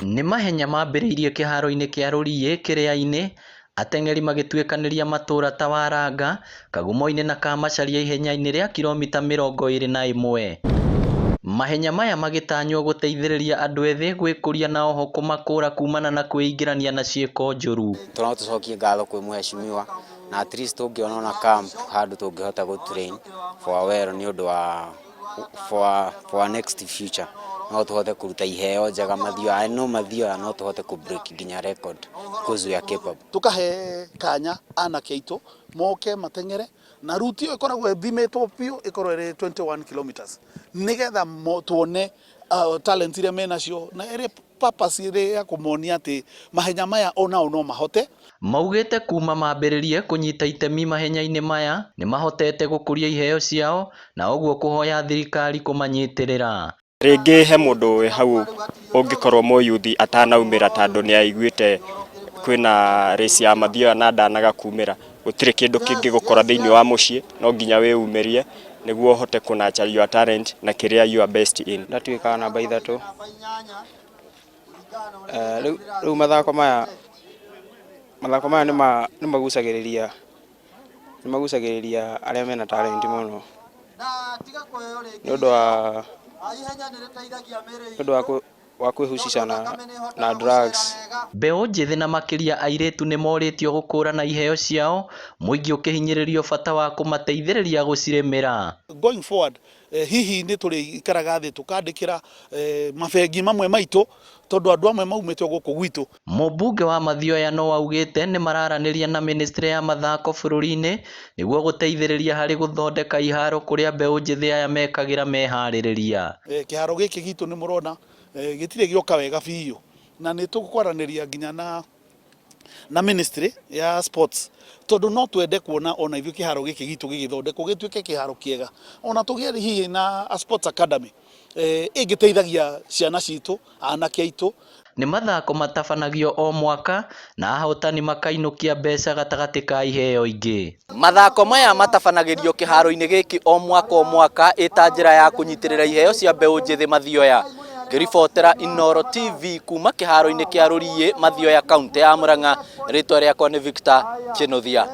Nĩ mahenya mambĩrĩirie kĩharo-inĩ kĩa Rũriĩ Kĩrĩa-inĩ, ateng'eri magĩtuĩkanĩria matũra ta Waranga, Kagumo-inĩ na Kamacharia ihenya-inĩ rĩa kilomita 21. Mahenya maya magĩtanywo gũteithĩrĩria andũ ethĩ gwĩkũria na oho kũmakũra kumana na kwĩingĩrania na ciĩko njũru. Tũno tũcokie ngatho kwĩ mheshimiwa na at least tũngĩona na camp handũ tũngĩhota gũ-train for well nĩ ũndũ wa for next future. No tũhote kũruta iheo njega Mathioya, no Mathioya no tũhote kũ-break nginya record because we are capable. Tukahe kanya anake aitũ moke mateng'ere na ruti ĩyo ĩkoragwo ĩthimĩtwo biũ ĩkorwo ĩrĩ 21 kilometers nigetha tuone talent iria menacio na ĩrĩ purpose ĩrĩ ya kũmonia atĩ mahenya maya onao no mahote. Maugĩte kuma mambĩrĩrie kũnyita itemi mahenya-inĩ maya nĩ mahotete gũkũria iheo ciao na ũguo kũhoya thirikari kũmanyitĩrĩra. Rĩngĩ he mũndũ wĩ hau ũngĩkorwo mũyuthi atanaumĩra tondũ nĩ aiguĩte kwĩna race ya Mathioya na ndanaga kumĩra, gũtirĩ kĩndũ kĩngĩ gũkora thĩinĩ wa mũciĩ, no nginya wĩumĩrie nĩguo ũhote kũnacha your talent na kĩrĩa you are best in. Ndatuĩka namba 3. Rĩu mathako maya nĩ magucagĩrĩria arĩa mena talent mũno. Nĩ ũndũ wa kwĩhusisha na drugs. Mbeũ njĩthĩ na makĩria airitu nĩ morĩtio gũkũrana iheo ciao, mũingĩ ũkĩhinyĩrĩrio bata wa kũmateithĩrĩria gũcirĩmĩra. Going forward, hihi nĩ tũrĩikaraga thĩ tũkandĩkĩra mabengi mamwe maitũ tondũ andũ amwe maumĩte gũkũ gwitũ. Mũmbunge wa Mathioya no augĩte nĩ mararanĩria na ministry ya mathako bũrũri-inĩ nĩguo gũteithĩrĩria harĩ gũthondeka iharo kũrĩa mbeũ njĩthĩ aya mekagĩra meharĩrĩria. Kĩharo gĩkĩ gitũ nĩ mũrona gĩtirĩ gĩoka wega biũ na nĩ tũkwaranĩria nginya na ministry ya sports tondũ no twende kuona ona ithuĩ kĩharo gĩkĩ gitũ gĩgĩthondekwo gĩtuĩke kĩharo kĩega, ona tũgĩe hihi na sports academy ĩngĩteithagia ciana citũ, anake aitũ. Nĩ mathako matabanagio o mwaka na ahotani makainũkia mbeca gatagatĩ ka iheo ingĩ. Mathako maya matabanagĩrio kĩharo-inĩ gĩkĩ o mwaka ĩta njĩra ya kũnyitĩrĩra iheo cia mbeũ njĩthĩ Mathioya. Ngĩribotera Inooro TV kuma kĩharo-inĩ kĩa Rũriĩ, Mathioya, kaunti ya Murang'a. Rĩtwa rĩakwa nĩ Victor Kĩnuthia.